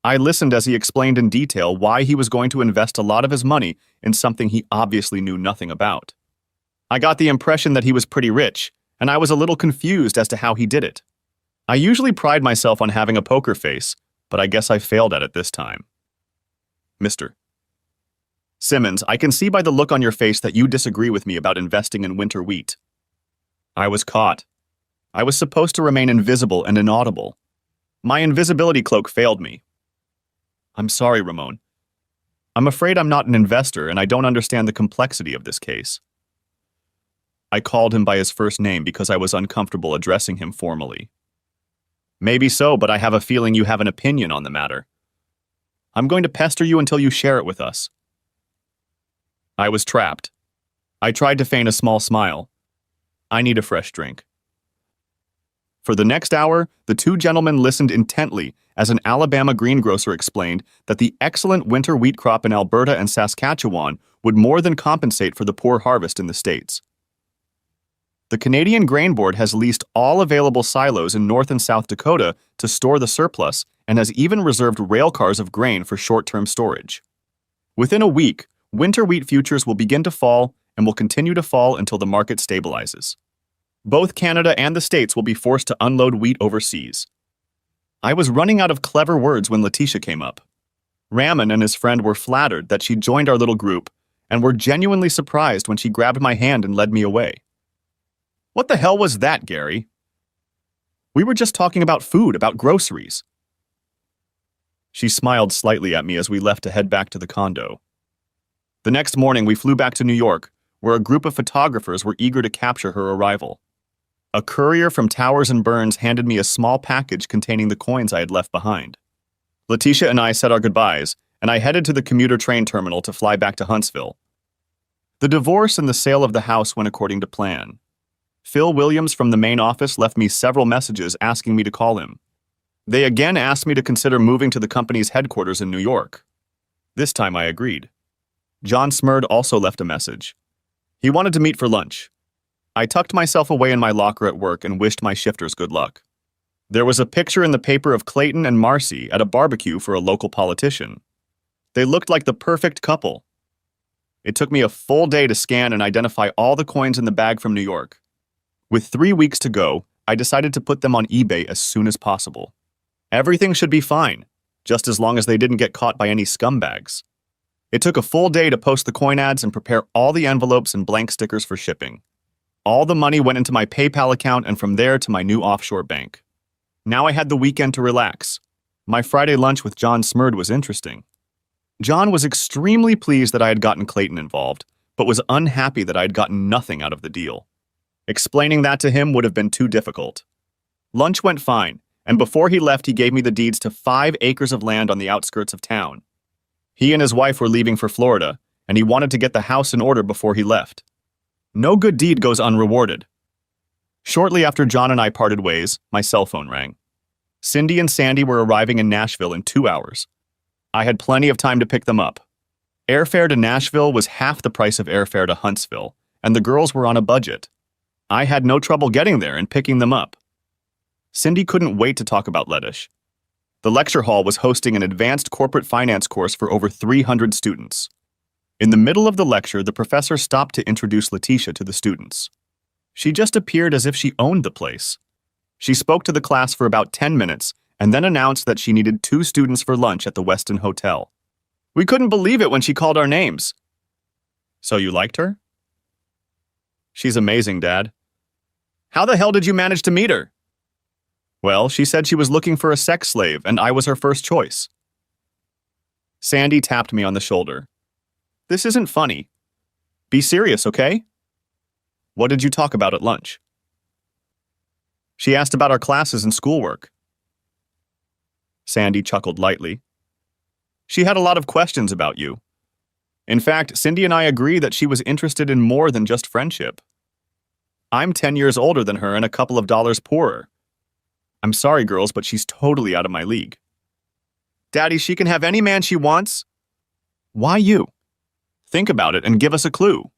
I listened as he explained in detail why he was going to invest a lot of his money in something he obviously knew nothing about. I got the impression that he was pretty rich, and I was a little confused as to how he did it. I usually pride myself on having a poker face, but I guess I failed at it this time. Mr. Simmons, I can see by the look on your face that you disagree with me about investing in winter wheat. I was caught. I was supposed to remain invisible and inaudible. My invisibility cloak failed me. I'm sorry, Ramon. I'm afraid I'm not an investor and I don't understand the complexity of this case. I called him by his first name because I was uncomfortable addressing him formally. Maybe so, but I have a feeling you have an opinion on the matter. I'm going to pester you until you share it with us. I was trapped. I tried to feign a small smile. I need a fresh drink. For the next hour, the two gentlemen listened intently as an Alabama greengrocer explained that the excellent winter wheat crop in Alberta and Saskatchewan would more than compensate for the poor harvest in the States. The Canadian Grain Board has leased all available silos in North and South Dakota to store the surplus and has even reserved rail cars of grain for short-term storage. Within a week, winter wheat futures will begin to fall and will continue to fall until the market stabilizes. Both Canada and the States will be forced to unload wheat overseas. I was running out of clever words when Letitia came up. Ramon and his friend were flattered that she joined our little group and were genuinely surprised when she grabbed my hand and led me away. What the hell was that, Gary? We were just talking about food, about groceries. She smiled slightly at me as we left to head back to the condo. The next morning, we flew back to New York, where a group of photographers were eager to capture her arrival. A courier from Towers and Burns handed me a small package containing the coins I had left behind. Letitia and I said our goodbyes, and I headed to the commuter train terminal to fly back to Huntsville. The divorce and the sale of the house went according to plan. Phil Williams from the main office left me several messages asking me to call him. They again asked me to consider moving to the company's headquarters in New York. This time I agreed. John Smurd also left a message. He wanted to meet for lunch. I tucked myself away in my locker at work and wished my shifters good luck. There was a picture in the paper of Clayton and Marcy at a barbecue for a local politician. They looked like the perfect couple. It took me a full day to scan and identify all the coins in the bag from New York. With 3 weeks to go, I decided to put them on eBay as soon as possible. Everything should be fine, just as long as they didn't get caught by any scumbags. It took a full day to post the coin ads and prepare all the envelopes and blank stickers for shipping. All the money went into my PayPal account and from there to my new offshore bank. Now I had the weekend to relax. My Friday lunch with John Smurd was interesting. John was extremely pleased that I had gotten Clayton involved, but was unhappy that I had gotten nothing out of the deal. Explaining that to him would have been too difficult. Lunch went fine, and before he left he gave me the deeds to 5 acres of land on the outskirts of town. He and his wife were leaving for Florida, and he wanted to get the house in order before he left. No good deed goes unrewarded. Shortly after John and I parted ways, my cell phone rang. Cindy and Sandy were arriving in Nashville in 2 hours. I had plenty of time to pick them up. Airfare to Nashville was half the price of airfare to Huntsville, and the girls were on a budget. I had no trouble getting there and picking them up. Cindy couldn't wait to talk about Lettish. The lecture hall was hosting an advanced corporate finance course for over 300 students. In the middle of the lecture, the professor stopped to introduce Letitia to the students. She just appeared as if she owned the place. She spoke to the class for about 10 minutes and then announced that she needed 2 students for lunch at the Westin Hotel. We couldn't believe it when she called our names. So you liked her? She's amazing, Dad. How the hell did you manage to meet her? Well, she said she was looking for a sex slave, and I was her first choice. Sandy tapped me on the shoulder. This isn't funny. Be serious, okay? What did you talk about at lunch? She asked about our classes and schoolwork. Sandy chuckled lightly. She had a lot of questions about you. In fact, Cindy and I agree that she was interested in more than just friendship. I'm 10 years older than her and a couple of dollars poorer. I'm sorry, girls, but she's totally out of my league. Daddy, she can have any man she wants. Why you? Think about it and give us a clue.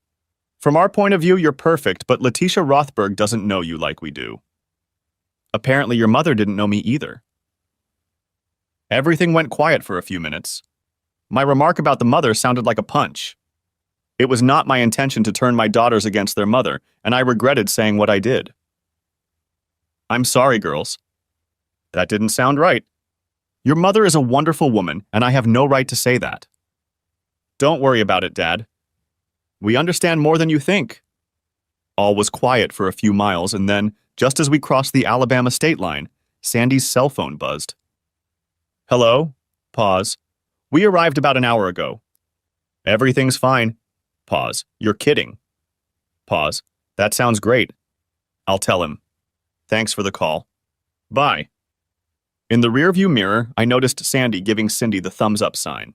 From our point of view, you're perfect, but Letitia Rothberg doesn't know you like we do. Apparently, your mother didn't know me either. Everything went quiet for a few minutes. My remark about the mother sounded like a punch. It was not my intention to turn my daughters against their mother, and I regretted saying what I did. I'm sorry, girls. That didn't sound right. Your mother is a wonderful woman, and I have no right to say that. Don't worry about it, Dad. We understand more than you think. All was quiet for a few miles, and then, just as we crossed the Alabama state line, Sandy's cell phone buzzed. Hello? Pause. We arrived about an hour ago. Everything's fine. Pause. You're kidding. Pause. That sounds great. I'll tell him. Thanks for the call. Bye. In the rearview mirror, I noticed Sandy giving Cindy the thumbs up sign.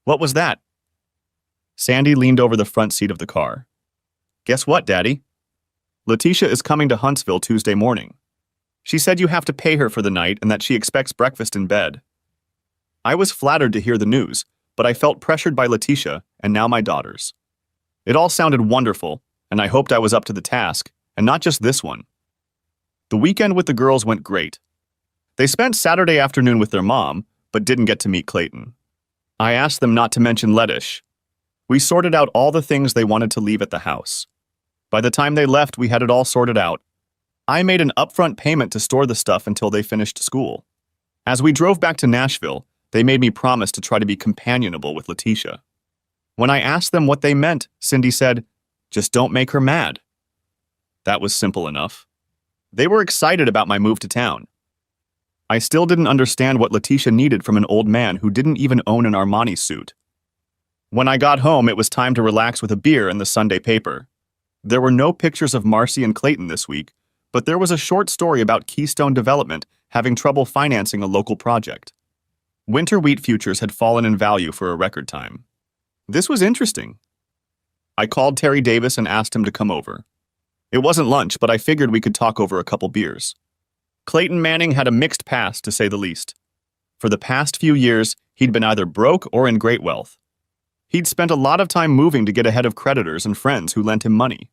What was that? Sandy leaned over the front seat of the car. Guess what, Daddy? Letitia is coming to Huntsville Tuesday morning. She said you have to pay her for the night and that she expects breakfast in bed. I was flattered to hear the news, but I felt pressured by Letitia and now my daughters. It all sounded wonderful, and I hoped I was up to the task, and not just this one. The weekend with the girls went great. They spent Saturday afternoon with their mom, but didn't get to meet Clayton. I asked them not to mention Lettish. We sorted out all the things they wanted to leave at the house. By the time they left, we had it all sorted out. I made an upfront payment to store the stuff until they finished school. As we drove back to Nashville, they made me promise to try to be companionable with Letitia. When I asked them what they meant, Cindy said, "Just don't make her mad." That was simple enough. They were excited about my move to town. I still didn't understand what Letitia needed from an old man who didn't even own an Armani suit. When I got home, it was time to relax with a beer and the Sunday paper. There were no pictures of Marcy and Clayton this week, but there was a short story about Keystone Development having trouble financing a local project. Winter wheat futures had fallen in value for a record time. This was interesting. I called Terry Davis and asked him to come over. It wasn't lunch, but I figured we could talk over a couple beers. Clayton Manning had a mixed past, to say the least. For the past few years, he'd been either broke or in great wealth. He'd spent a lot of time moving to get ahead of creditors and friends who lent him money.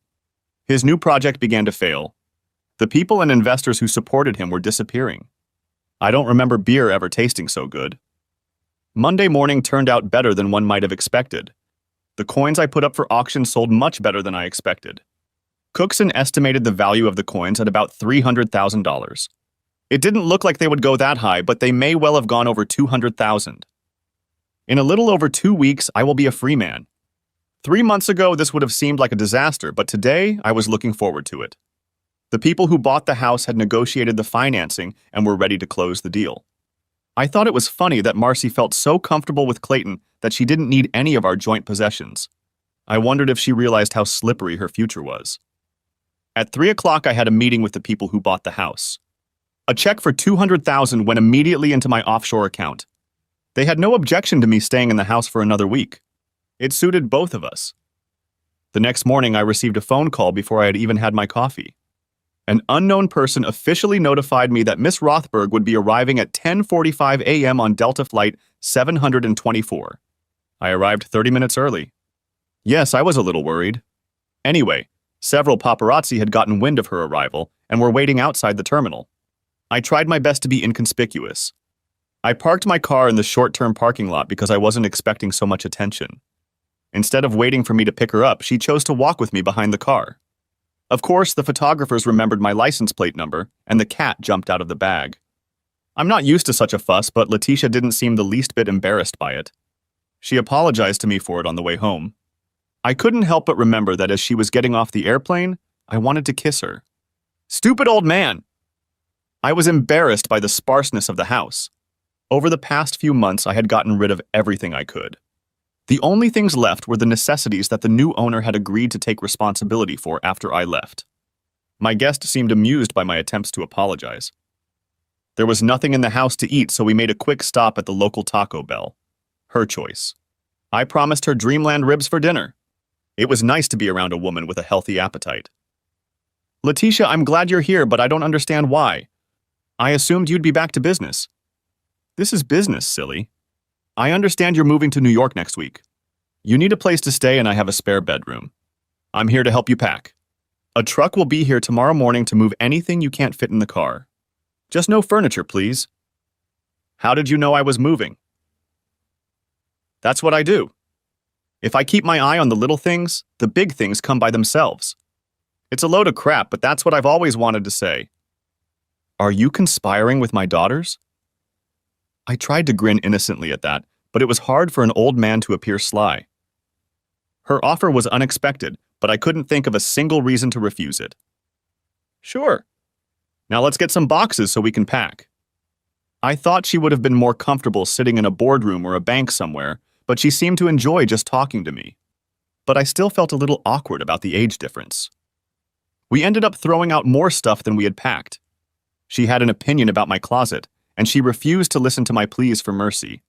His new project began to fail. The people and investors who supported him were disappearing. I don't remember beer ever tasting so good. Monday morning turned out better than one might have expected. The coins I put up for auction sold much better than I expected. Cookson estimated the value of the coins at about $300,000. It didn't look like they would go that high, but they may well have gone over $200,000. In a little over 2 weeks, I will be a free man. 3 months ago, this would have seemed like a disaster, but today, I was looking forward to it. The people who bought the house had negotiated the financing and were ready to close the deal. I thought it was funny that Marcy felt so comfortable with Clayton that she didn't need any of our joint possessions. I wondered if she realized how slippery her future was. At 3 o'clock, I had a meeting with the people who bought the house. A check for $200,000 went immediately into my offshore account. They had no objection to me staying in the house for another week. It suited both of us. The next morning, I received a phone call before I had even had my coffee. An unknown person officially notified me that Miss Rothberg would be arriving at 10:45 a.m. on Delta Flight 724. I arrived 30 minutes early. Yes, I was a little worried. Anyway, several paparazzi had gotten wind of her arrival and were waiting outside the terminal. I tried my best to be inconspicuous. I parked my car in the short-term parking lot because I wasn't expecting so much attention. Instead of waiting for me to pick her up, she chose to walk with me behind the car. Of course, the photographers remembered my license plate number, and the cat jumped out of the bag. I'm not used to such a fuss, but Letitia didn't seem the least bit embarrassed by it. She apologized to me for it on the way home. I couldn't help but remember that as she was getting off the airplane, I wanted to kiss her. Stupid old man! I was embarrassed by the sparseness of the house. Over the past few months, I had gotten rid of everything I could. The only things left were the necessities that the new owner had agreed to take responsibility for after I left. My guest seemed amused by my attempts to apologize. There was nothing in the house to eat, so we made a quick stop at the local Taco Bell. Her choice. I promised her dreamland ribs for dinner. It was nice to be around a woman with a healthy appetite. Letitia, I'm glad you're here, but I don't understand why. I assumed you'd be back to business. This is business, silly. I understand you're moving to New York next week. You need a place to stay and I have a spare bedroom. I'm here to help you pack. A truck will be here tomorrow morning to move anything you can't fit in the car. Just no furniture, please. How did you know I was moving? That's what I do. If I keep my eye on the little things, the big things come by themselves. It's a load of crap, but that's what I've always wanted to say. Are you conspiring with my daughters? I tried to grin innocently at that, but it was hard for an old man to appear sly. Her offer was unexpected, but I couldn't think of a single reason to refuse it. Sure. Now let's get some boxes so we can pack. I thought she would have been more comfortable sitting in a boardroom or a bank somewhere, but she seemed to enjoy just talking to me. But I still felt a little awkward about the age difference. We ended up throwing out more stuff than we had packed. She had an opinion about my closet, and she refused to listen to my pleas for mercy.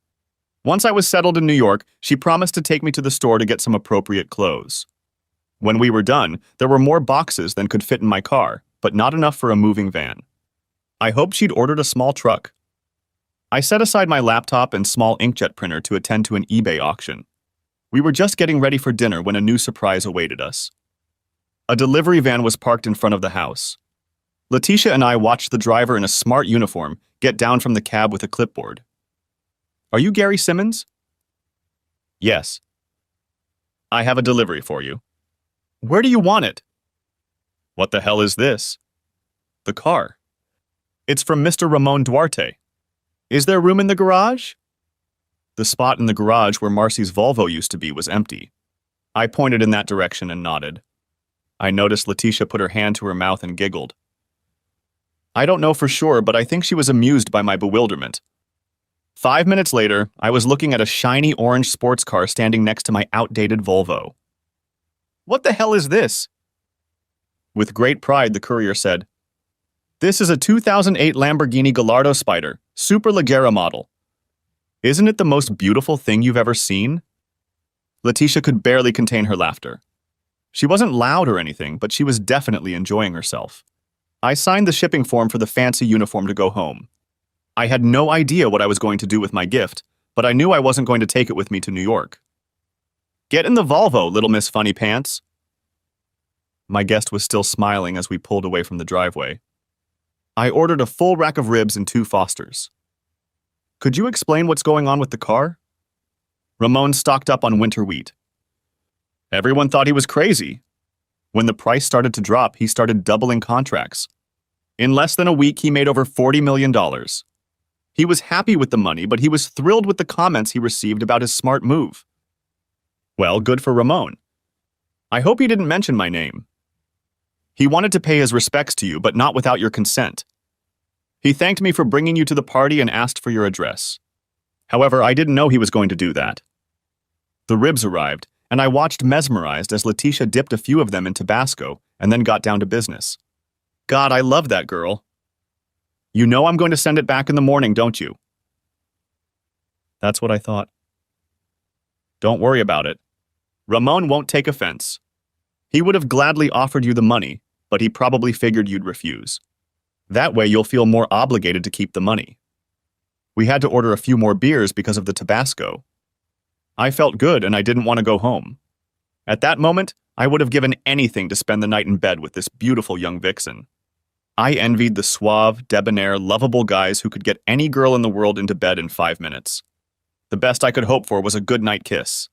Once I was settled in New York, she promised to take me to the store to get some appropriate clothes. When we were done, there were more boxes than could fit in my car, but not enough for a moving van. I hoped she'd ordered a small truck. I set aside my laptop and small inkjet printer to attend to an eBay auction. We were just getting ready for dinner when a new surprise awaited us. A delivery van was parked in front of the house. Letitia and I watched the driver in a smart uniform get down from the cab with a clipboard. Are you Gary Simmons? Yes. I have a delivery for you. Where do you want it? What the hell is this? The car. It's from Mr. Ramon Duarte. Is there room in the garage? The spot in the garage where Marcy's Volvo used to be was empty. I pointed in that direction and nodded. I noticed Letitia put her hand to her mouth and giggled. I don't know for sure, but I think she was amused by my bewilderment. 5 minutes later, I was looking at a shiny orange sports car standing next to my outdated Volvo. What the hell is this? With great pride, the courier said, This is a 2008 Lamborghini Gallardo Spider, Super Leggera model. Isn't it the most beautiful thing you've ever seen? Letitia could barely contain her laughter. She wasn't loud or anything, but she was definitely enjoying herself. I signed the shipping form for the fancy uniform to go home. I had no idea what I was going to do with my gift, but I knew I wasn't going to take it with me to New York. Get in the Volvo, little Miss Funny Pants. My guest was still smiling as we pulled away from the driveway. I ordered a full rack of ribs and 2 Fosters. Could you explain what's going on with the car? Ramon stocked up on winter wheat. Everyone thought he was crazy. When the price started to drop, he started doubling contracts. In less than a week, he made over $40 million. He was happy with the money, but he was thrilled with the comments he received about his smart move. Well, good for Ramon. I hope he didn't mention my name. He wanted to pay his respects to you, but not without your consent. He thanked me for bringing you to the party and asked for your address. However, I didn't know he was going to do that. The ribs arrived, and I watched mesmerized as Letitia dipped a few of them in Tabasco and then got down to business. God, I love that girl. You know I'm going to send it back in the morning, don't you? That's what I thought. Don't worry about it. Ramon won't take offense. He would have gladly offered you the money, but he probably figured you'd refuse. That way you'll feel more obligated to keep the money. We had to order a few more beers because of the Tabasco. I felt good and I didn't want to go home. At that moment, I would have given anything to spend the night in bed with this beautiful young vixen. I envied the suave, debonair, lovable guys who could get any girl in the world into bed in 5 minutes. The best I could hope for was a good-night kiss.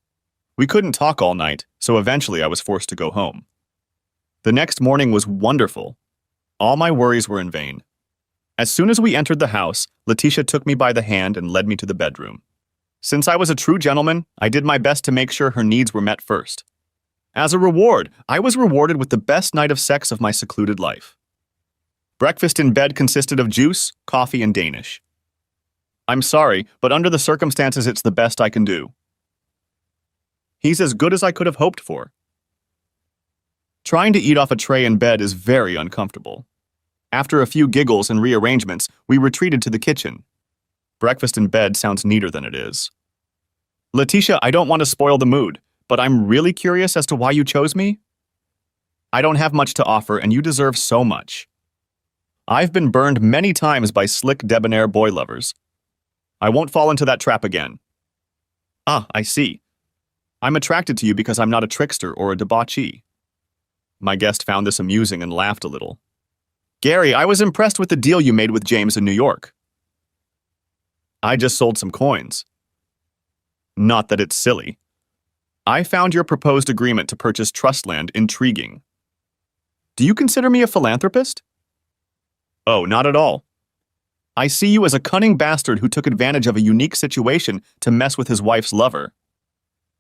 We couldn't talk all night, so eventually I was forced to go home. The next morning was wonderful. All my worries were in vain. As soon as we entered the house, Letitia took me by the hand and led me to the bedroom. Since I was a true gentleman, I did my best to make sure her needs were met first. As a reward, I was rewarded with the best night of sex of my secluded life. Breakfast in bed consisted of juice, coffee, and Danish. I'm sorry, but under the circumstances, it's the best I can do. He's as good as I could have hoped for. Trying to eat off a tray in bed is very uncomfortable. After a few giggles and rearrangements, we retreated to the kitchen. Breakfast in bed sounds neater than it is. Letitia, I don't want to spoil the mood, but I'm really curious as to why you chose me. I don't have much to offer, and you deserve so much. I've been burned many times by slick, debonair boy lovers. I won't fall into that trap again. Ah, I see. I'm attracted to you because I'm not a trickster or a debauchee. My guest found this amusing and laughed a little. Gary, I was impressed with the deal you made with James in New York. I just sold some coins. Not that it's silly. I found your proposed agreement to purchase trust land intriguing. Do you consider me a philanthropist? Oh, not at all. I see you as a cunning bastard who took advantage of a unique situation to mess with his wife's lover.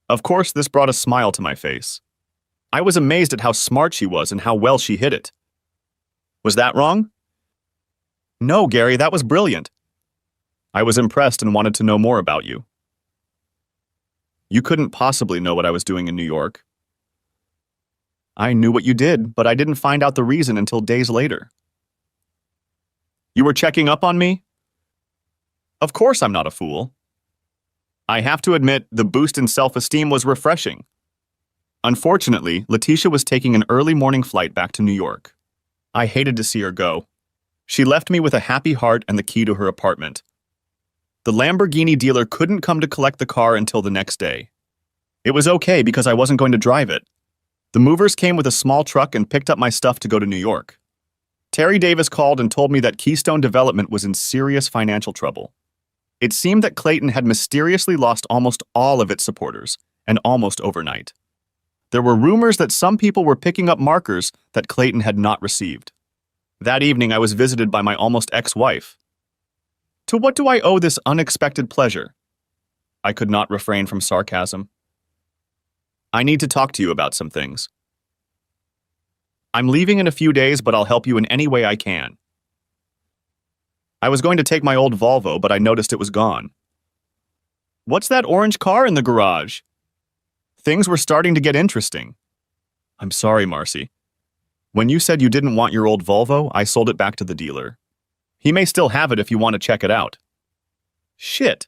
Of course, this brought a smile to my face. I was amazed at how smart she was and how well she hit it. Was that wrong? No, Gary, that was brilliant. I was impressed and wanted to know more about you. You couldn't possibly know what I was doing in New York. I knew what you did, but I didn't find out the reason until days later. You were checking up on me? Of course I'm not a fool. I have to admit, the boost in self-esteem was refreshing. Unfortunately, Letitia was taking an early morning flight back to New York. I hated to see her go. She left me with a happy heart and the key to her apartment. The Lamborghini dealer couldn't come to collect the car until the next day. It was okay because I wasn't going to drive it. The movers came with a small truck and picked up my stuff to go to New York. Terry Davis called and told me that Keystone Development was in serious financial trouble. It seemed that Clayton had mysteriously lost almost all of its supporters, and almost overnight. There were rumors that some people were picking up markers that Clayton had not received. That evening, I was visited by my almost ex-wife. To what do I owe this unexpected pleasure? I could not refrain from sarcasm. I need to talk to you about some things. I'm leaving in a few days, but I'll help you in any way I can. I was going to take my old Volvo, but I noticed it was gone. What's that orange car in the garage? Things were starting to get interesting. I'm sorry, Marcy. When you said you didn't want your old Volvo, I sold it back to the dealer. He may still have it if you want to check it out. Shit.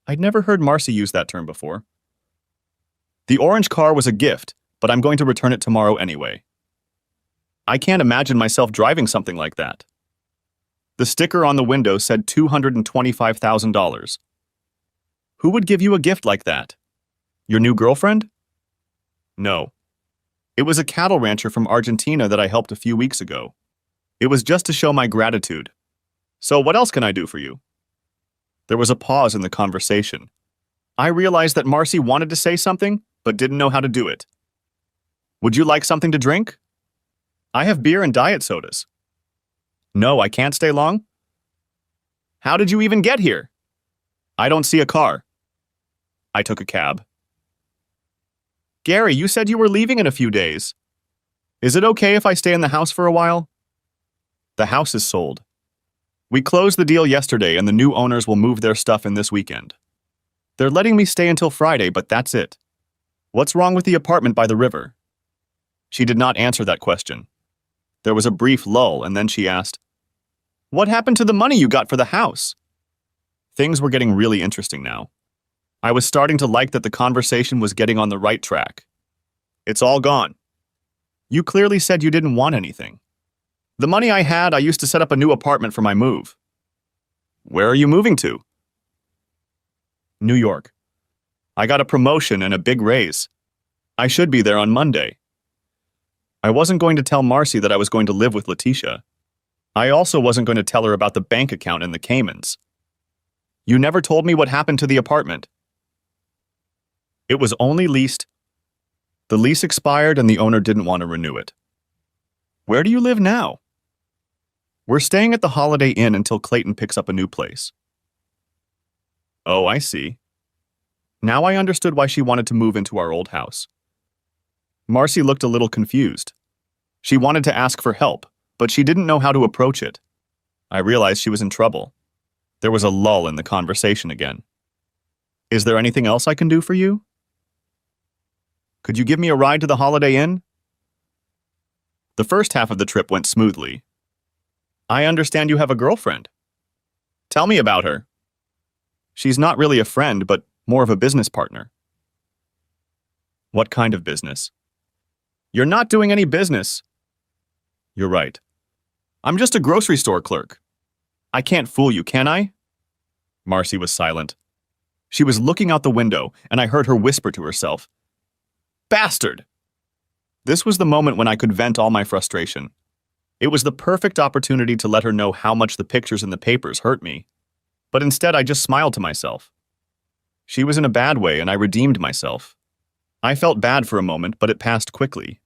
I'd never heard Marcy use that term before. The orange car was a gift, but I'm going to return it tomorrow anyway. I can't imagine myself driving something like that. The sticker on the window said $225,000. Who would give you a gift like that? Your new girlfriend? No. It was a cattle rancher from Argentina that I helped a few weeks ago. It was just to show my gratitude. So what else can I do for you? There was a pause in the conversation. I realized that Marcy wanted to say something, but didn't know how to do it. Would you like something to drink? I have beer and diet sodas. No, I can't stay long. How did you even get here? I don't see a car. I took a cab. Gary, you said you were leaving in a few days. Is it okay if I stay in the house for a while? The house is sold. We closed the deal yesterday and the new owners will move their stuff in this weekend. They're letting me stay until Friday, but that's it. What's wrong with the apartment by the river? She did not answer that question. There was a brief lull and then she asked, What happened to the money you got for the house? Things were getting really interesting now. I was starting to like that the conversation was getting on the right track. It's all gone. You clearly said you didn't want anything. The money I had, I used to set up a new apartment for my move. Where are you moving to? New York. I got a promotion and a big raise. I should be there on Monday. I wasn't going to tell Marcy that I was going to live with Letitia. I also wasn't going to tell her about the bank account in the Caymans. You never told me what happened to the apartment. It was only leased. The lease expired and the owner didn't want to renew it. Where do you live now? We're staying at the Holiday Inn until Clayton picks up a new place. Oh, I see. Now I understood why she wanted to move into our old house. Marcy looked a little confused. She wanted to ask for help, but she didn't know how to approach it. I realized she was in trouble. There was a lull in the conversation again. Is there anything else I can do for you? Could you give me a ride to the Holiday Inn? The first half of the trip went smoothly. I understand you have a girlfriend. Tell me about her. She's not really a friend, but more of a business partner. What kind of business? You're not doing any business. You're right. I'm just a grocery store clerk. I can't fool you, can I? Marcy was silent. She was looking out the window, and I heard her whisper to herself, "Bastard!" This was the moment when I could vent all my frustration. It was the perfect opportunity to let her know how much the pictures in the papers hurt me. But instead, I just smiled to myself. She was in a bad way, and I redeemed myself. I felt bad for a moment, but it passed quickly.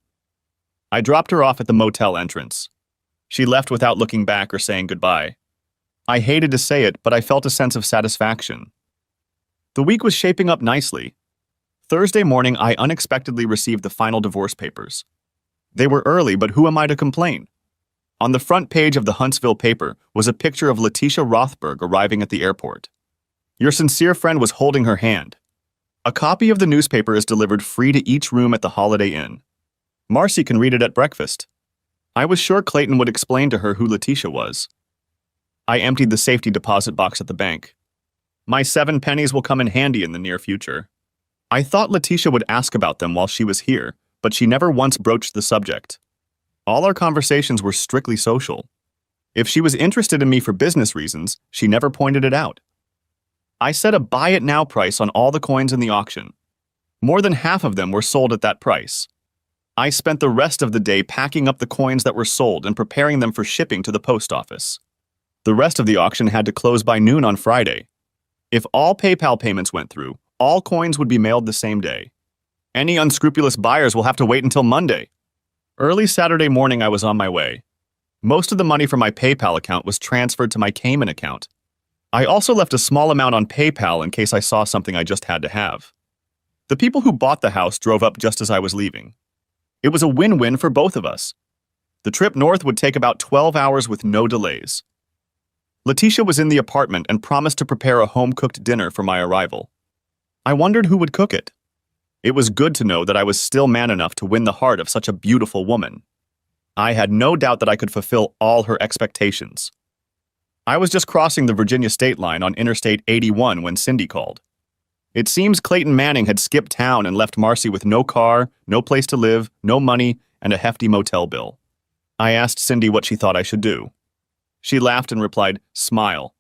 I dropped her off at the motel entrance. She left without looking back or saying goodbye. I hated to say it, but I felt a sense of satisfaction. The week was shaping up nicely. Thursday morning, I unexpectedly received the final divorce papers. They were early, but who am I to complain? On the front page of the Huntsville paper was a picture of Letitia Rothberg arriving at the airport. Your sincere friend was holding her hand. A copy of the newspaper is delivered free to each room at the Holiday Inn. Marcy can read it at breakfast. I was sure Clayton would explain to her who Letitia was. I emptied the safety deposit box at the bank. My 7 pennies will come in handy in the near future. I thought Letitia would ask about them while she was here, but she never once broached the subject. All our conversations were strictly social. If she was interested in me for business reasons, she never pointed it out. I set a buy-it-now price on all the coins in the auction. More than half of them were sold at that price. I spent the rest of the day packing up the coins that were sold and preparing them for shipping to the post office. The rest of the auction had to close by noon on Friday. If all PayPal payments went through, all coins would be mailed the same day. Any unscrupulous buyers will have to wait until Monday. Early Saturday morning, I was on my way. Most of the money from my PayPal account was transferred to my Cayman account. I also left a small amount on PayPal in case I saw something I just had to have. The people who bought the house drove up just as I was leaving. It was a win-win for both of us. The trip north would take about 12 hours with no delays. Letitia was in the apartment and promised to prepare a home-cooked dinner for my arrival. I wondered who would cook it. It was good to know that I was still man enough to win the heart of such a beautiful woman. I had no doubt that I could fulfill all her expectations. I was just crossing the Virginia state line on Interstate 81 when Cindy called. It seems Clayton Manning had skipped town and left Marcy with no car, no place to live, no money, and a hefty motel bill. I asked Cindy what she thought I should do. She laughed and replied, "Smile.